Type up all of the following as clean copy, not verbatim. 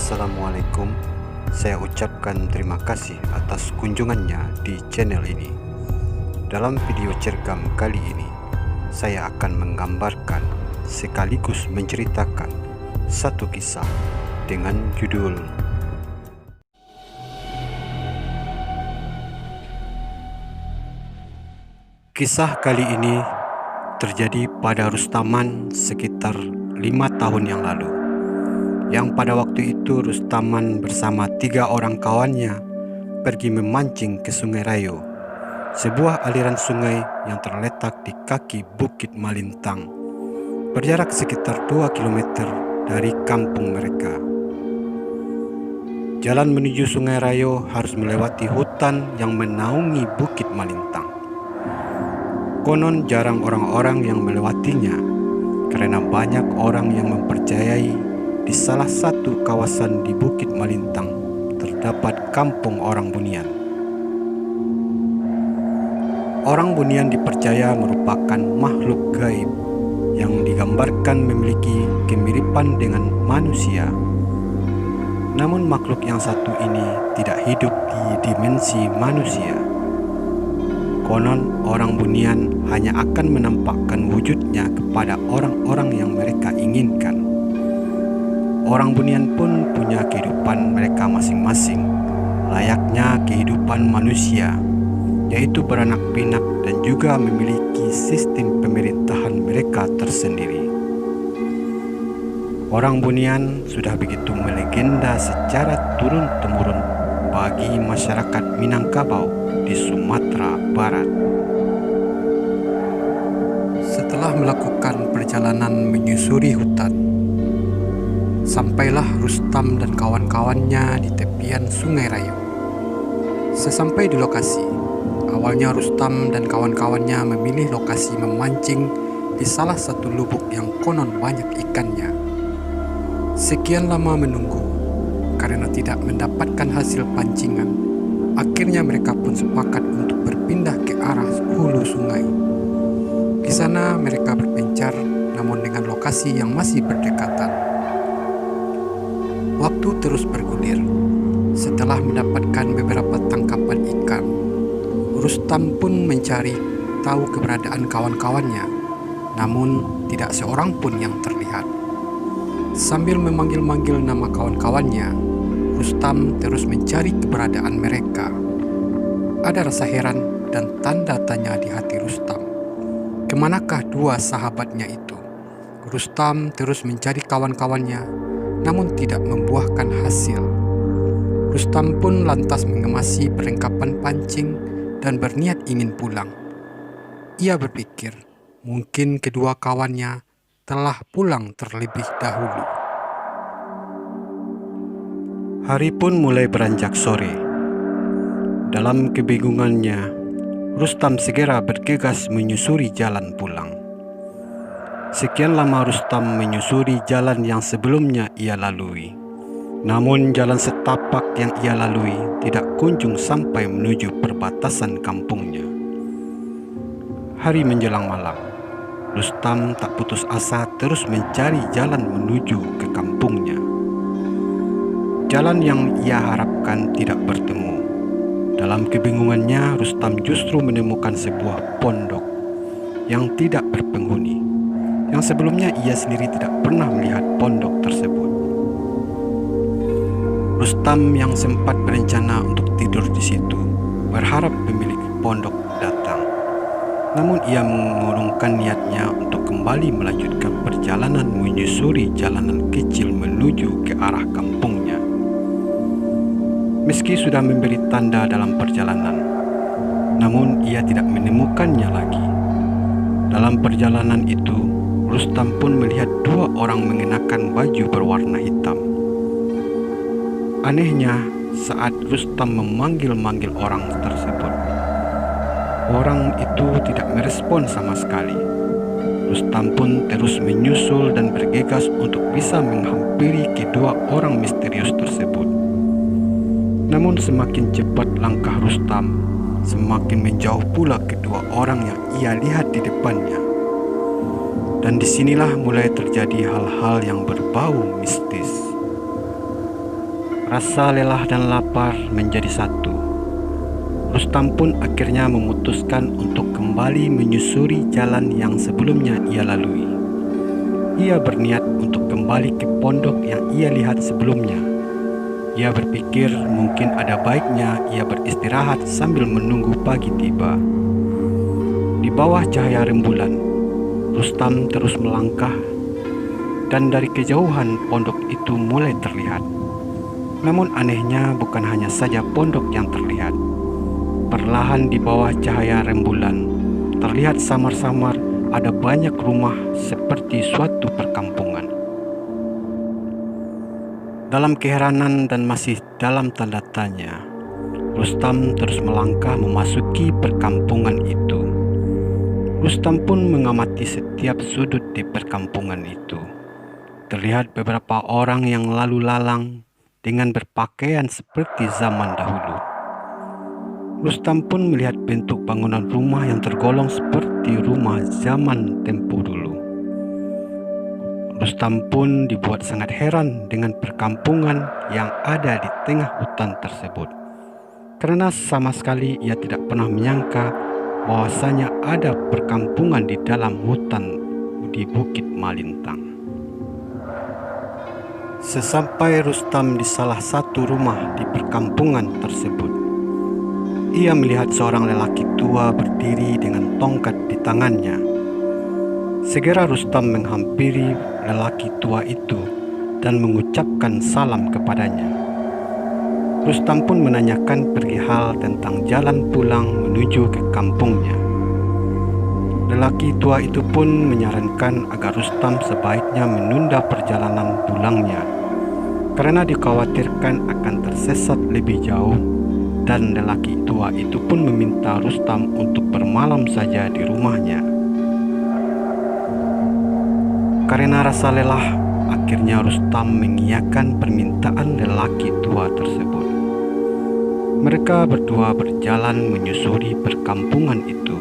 Assalamualaikum. Saya ucapkan terima kasih atas kunjungannya di channel ini. Dalam video cergam kali ini, saya akan menggambarkan sekaligus menceritakan satu kisah dengan judul Kisah kali ini terjadi pada Rustaman sekitar 5 tahun yang lalu, yang pada waktu itu Rustaman bersama 3 orang kawannya pergi memancing ke Sungai Rayo, sebuah aliran sungai yang terletak di kaki Bukit Malintang, berjarak sekitar 2 km dari kampung mereka. Jalan menuju Sungai Rayo harus melewati hutan yang menaungi Bukit Malintang. Konon jarang orang-orang yang melewatinya karena banyak orang yang mempercayai di salah satu kawasan di Bukit Malintang terdapat kampung orang Bunian. Orang Bunian dipercaya merupakan makhluk gaib yang digambarkan memiliki kemiripan dengan manusia. Namun makhluk yang satu ini tidak hidup di dimensi manusia. Konon orang Bunian hanya akan menampakkan wujudnya kepada orang-orang yang mereka inginkan. Orang Bunian pun punya kehidupan mereka masing-masing, layaknya kehidupan manusia, yaitu beranak pinak dan juga memiliki sistem pemerintahan mereka tersendiri. Orang Bunian sudah begitu melegenda secara turun-temurun bagi masyarakat Minangkabau di Sumatera Barat. Setelah melakukan perjalanan menyusuri hutan, sampailah Rustam dan kawan-kawannya di tepian Sungai Rayo. Sesampai di lokasi, awalnya Rustam dan kawan-kawannya memilih lokasi memancing di salah satu lubuk yang konon banyak ikannya. Sekian lama menunggu, karena tidak mendapatkan hasil pancingan, akhirnya mereka pun sepakat untuk berpindah ke arah hulu sungai. Di sana mereka berpencar, namun dengan lokasi yang masih berdekatan. Waktu terus bergulir. Setelah mendapatkan beberapa tangkapan ikan, Rustam pun mencari tahu keberadaan kawan-kawannya, namun tidak seorang pun yang terlihat. Sambil memanggil-manggil nama kawan-kawannya, Rustam terus mencari keberadaan mereka. Ada rasa heran dan tanda tanya di hati Rustam. Kemanakah 2 sahabatnya itu? Rustam terus mencari kawan-kawannya, namun tidak membuahkan hasil. Rustam pun lantas mengemasi perlengkapan pancing dan berniat ingin pulang. Ia berpikir, mungkin kedua kawannya telah pulang terlebih dahulu. Hari pun mulai beranjak sore. Dalam kebingungannya, Rustam segera bergegas menyusuri jalan pulang. Sekian lama Rustam menyusuri jalan yang sebelumnya ia lalui. Namun jalan setapak yang ia lalui tidak kunjung sampai menuju perbatasan kampungnya. Hari menjelang malam, Rustam tak putus asa terus mencari jalan menuju ke kampungnya. Jalan yang ia harapkan tidak bertemu. Dalam kebingungannya, Rustam justru menemukan sebuah pondok yang tidak berpenghuni, yang sebelumnya ia sendiri tidak pernah melihat pondok tersebut. Rustam yang sempat berencana untuk tidur di situ berharap pemilik pondok datang. Namun ia mengurungkan niatnya untuk kembali melanjutkan perjalanan menyusuri jalanan kecil menuju ke arah kampungnya. Meski sudah memberi tanda dalam perjalanan, namun ia tidak menemukannya lagi. Dalam perjalanan itu, Rustam pun melihat 2 orang mengenakan baju berwarna hitam. Anehnya, saat Rustam memanggil-manggil orang tersebut, orang itu tidak merespon sama sekali. Rustam pun terus menyusul dan bergegas untuk bisa menghampiri kedua orang misterius tersebut. Namun semakin cepat langkah Rustam, semakin menjauh pula kedua orang yang ia lihat di depannya. Dan disinilah mulai terjadi hal-hal yang berbau mistis. Rasa lelah dan lapar menjadi satu. Rustam pun akhirnya memutuskan untuk kembali menyusuri jalan yang sebelumnya ia lalui. Ia berniat untuk kembali ke pondok yang ia lihat sebelumnya. Ia berpikir mungkin ada baiknya ia beristirahat sambil menunggu pagi tiba. Di bawah cahaya rembulan, Rustam terus melangkah, dan dari kejauhan pondok itu mulai terlihat. Namun anehnya bukan hanya saja pondok yang terlihat. Perlahan di bawah cahaya rembulan, terlihat samar-samar ada banyak rumah seperti suatu perkampungan. Dalam keheranan dan masih dalam tanda tanya, Rustam terus melangkah memasuki perkampungan itu. Rustam pun mengamati setiap sudut di perkampungan itu. Terlihat beberapa orang yang lalu lalang dengan berpakaian seperti zaman dahulu. Rustam pun melihat bentuk bangunan rumah yang tergolong seperti rumah zaman tempo dulu. Rustam pun dibuat sangat heran dengan perkampungan yang ada di tengah hutan tersebut, karena sama sekali ia tidak pernah menyangka bahwasanya ada perkampungan di dalam hutan di Bukit Malintang. Sesampai Rustam di salah satu rumah di perkampungan tersebut, ia melihat seorang lelaki tua berdiri dengan tongkat di tangannya. Segera Rustam menghampiri lelaki tua itu dan mengucapkan salam kepadanya. Rustam pun menanyakan perihal tentang jalan pulang menuju ke kampungnya. Lelaki tua itu pun menyarankan agar Rustam sebaiknya menunda perjalanan pulangnya, karena dikhawatirkan akan tersesat lebih jauh. Dan lelaki tua itu pun meminta Rustam untuk bermalam saja di rumahnya. Karena rasa lelah, akhirnya Rustam mengiyakan permintaan lelaki tua tersebut. Mereka berdua berjalan menyusuri perkampungan itu.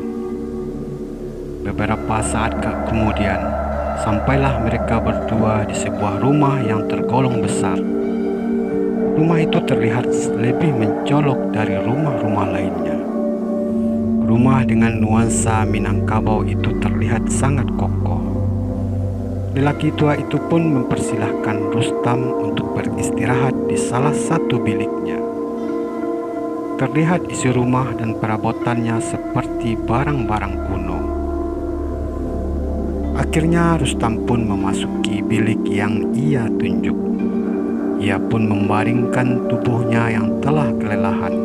Beberapa saat kemudian, sampailah mereka berdua di sebuah rumah yang tergolong besar. Rumah itu terlihat lebih mencolok dari rumah-rumah lainnya. Rumah dengan nuansa Minangkabau itu terlihat sangat kokoh. Lelaki tua itu pun mempersilahkan Rustam untuk beristirahat di salah satu biliknya. Terlihat isi rumah dan perabotannya seperti barang-barang kuno. Akhirnya Rustam pun memasuki bilik yang ia tunjuk. Ia pun membaringkan tubuhnya yang telah kelelahan.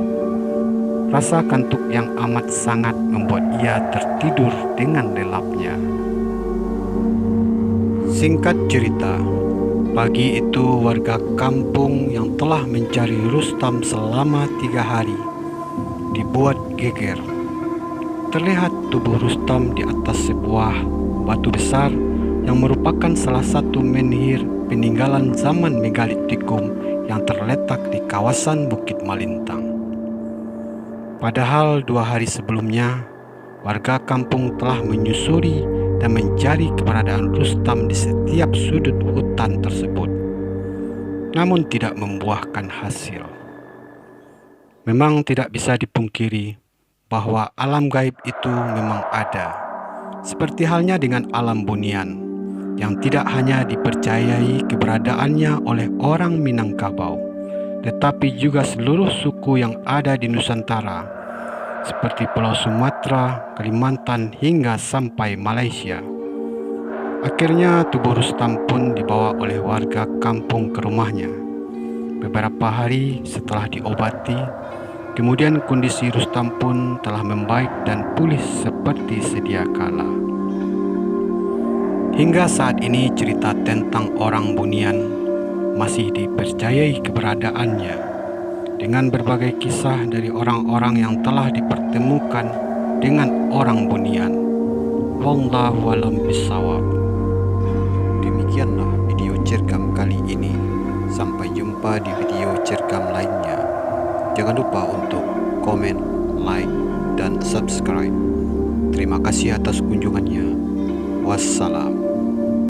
Rasa kantuk yang amat sangat membuat ia tertidur dengan lelapnya. Singkat cerita, pagi itu warga kampung yang telah mencari Rustam selama 3 hari dibuat geger. Terlihat tubuh Rustam di atas sebuah batu besar yang merupakan salah satu menhir peninggalan zaman Megalitikum yang terletak di kawasan Bukit Malintang. Padahal 2 hari sebelumnya, warga kampung telah menyusuri dan mencari keberadaan Rustam di setiap sudut hutan tersebut, namun tidak membuahkan hasil. Memang tidak bisa dipungkiri bahwa alam gaib itu memang ada, seperti halnya dengan alam bunian, yang tidak hanya dipercayai keberadaannya oleh orang Minangkabau, tetapi juga seluruh suku yang ada di Nusantara, seperti Pulau Sumatera, Kalimantan, hingga sampai Malaysia. Akhirnya tubuh Rustam pun dibawa oleh warga kampung ke rumahnya. Beberapa hari setelah diobati, kemudian kondisi Rustam pun telah membaik dan pulih seperti sedia kala. Hingga saat ini cerita tentang orang bunian masih dipercayai keberadaannya, dengan berbagai kisah dari orang-orang yang telah dipertemukan dengan orang bunian. Wallahu a'lam bishawab. Demikianlah video cergam kali ini. Sampai jumpa di video cergam lainnya. Jangan lupa untuk komen, like, dan subscribe. Terima kasih atas kunjungannya. Wassalam.